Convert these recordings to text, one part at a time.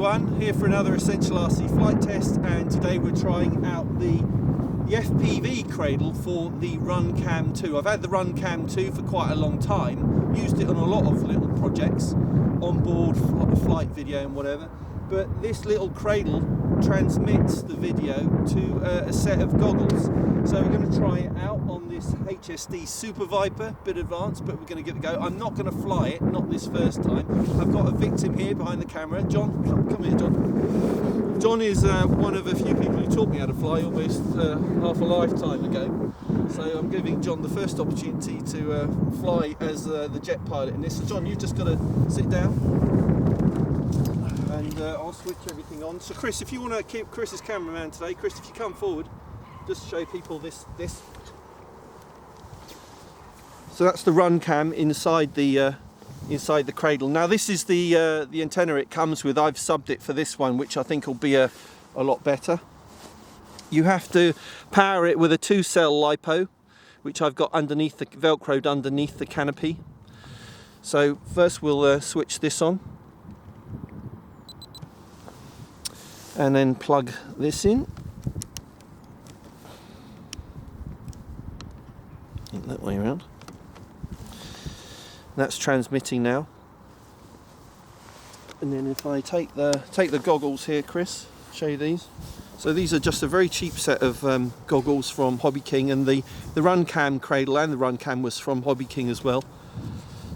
everyone, here for another Essential RC flight test, and today we're trying out the FPV cradle for the RunCam2. I've had the RunCam2 for quite a long time, used it on a lot of little projects, onboard flight video and whatever, but this little cradle transmits the video to a set of goggles. So we're going to try it out on this HSD SuperViper, bit advanced, but we're going to give it a go. I'm not going to fly it, not this first time. I've got a victim here behind the camera. John, come here, John. John is one of a few people who taught me how to fly almost half a lifetime ago. So I'm giving John the first opportunity to fly as the jet pilot in this. So John, you've just got to sit down. And I'll switch everything on. So Chris, if you want to keep Chris's cameraman today, Chris, if you come forward, just show people this. So that's the RunCam inside the cradle. Now this is the antenna it comes with. I've subbed it for this one, which I think will be a lot better. You have to power it with a 2-cell LiPo, which I've got underneath the velcroed underneath the canopy. So first we'll switch this on. And then plug this in. That way around. That's transmitting now. And then if I take the goggles here, Chris, show you these. So these are just a very cheap set of goggles from Hobby King, and the RunCam cradle and the RunCam was from Hobby King as well.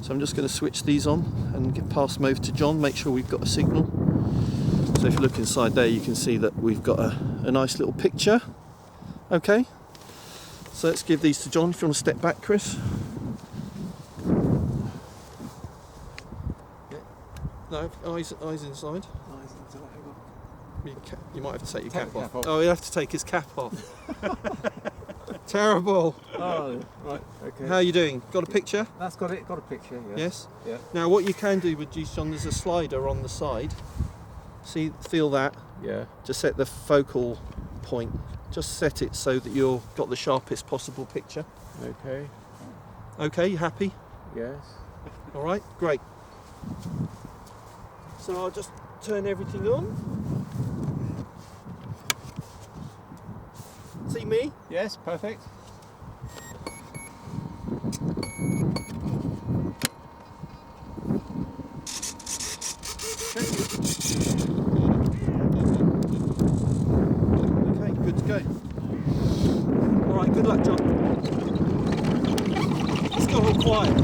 So I'm just going to switch these on and pass them over to John, make sure we've got a signal. So if you look inside there, you can see that we've got a nice little picture. Okay, so let's give these to John. If you want to step back, Chris. Yeah. No, eyes inside. Eyes inside. You might have to take your cap off. Oh, you have to take his cap off. Terrible. Oh, right. Okay. How are you doing? Got a picture? That's got it. Got a picture. Yes. Yes. Yeah. Now, what you can do with these, John, there's a slider on the side. See, feel that? Yeah. Just set the focal point. Just set it so that you've got the sharpest possible picture. Okay. Okay, you happy? Yes. All right, great. So I'll just turn everything on. See me? Yes, perfect. Okay, good to go. All right, good luck, John. It's got all quiet.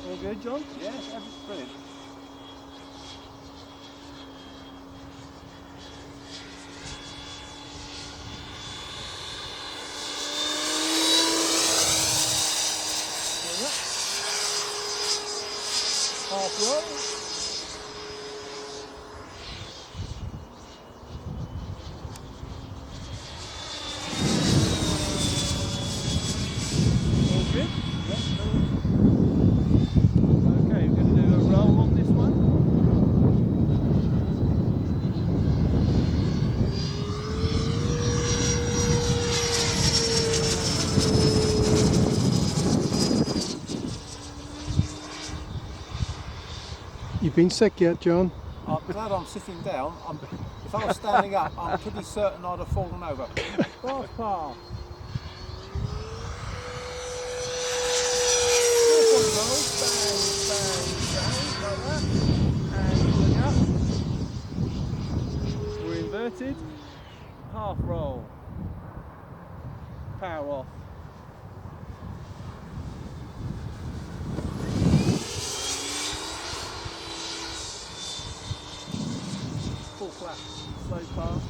All good, John? Yes, everything's brilliant. Half roll. You been sick yet, John? I'm glad I'm sitting down. If I was standing up, I'm pretty certain I'd have fallen over. Fast pass. We're inverted. Half roll. Power off. Full flat. Slow pass.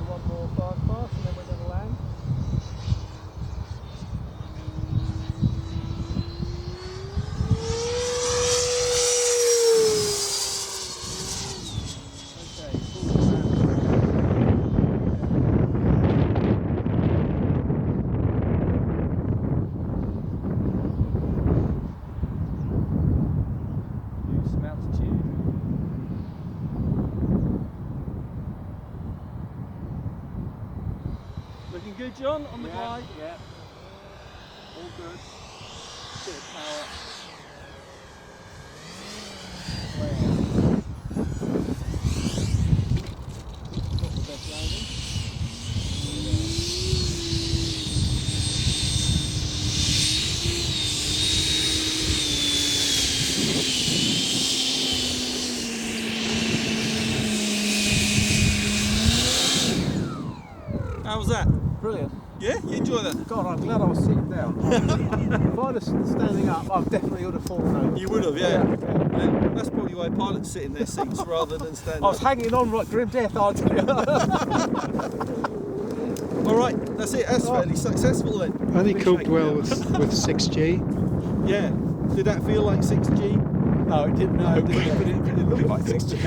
One more good, John, on the glide? Yeah. All good. Bit of power. Not the best landing. How was that? Brilliant. Yeah, you enjoy that? God, I'm glad I was sitting down. If I'd have standing up, I definitely would have fallen over. You would have, yeah. Yeah. That's probably why pilots sit in their seats rather than standing I was up. hanging on like grim death, I'll tell you. All right, that's it. That's fairly successful then. And he coped well with 6G. Yeah. Did that feel like 6G? No, it didn't. No, but it looked like 6G.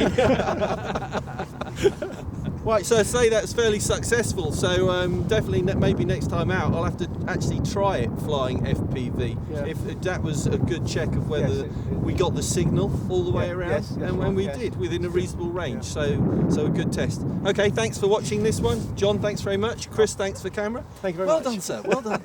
Right, so say that's fairly successful. So definitely, maybe next time out, I'll have to actually try it flying FPV. Yeah. If that was a good check of whether Yes, we got the signal all the way Yeah, around, yes, and right, we yes. did within a reasonable range. Yeah. So a good test. Okay, thanks for watching this one, John. Thanks very much. Chris, thanks for camera. Thank you very Well much. done, sir. Well done.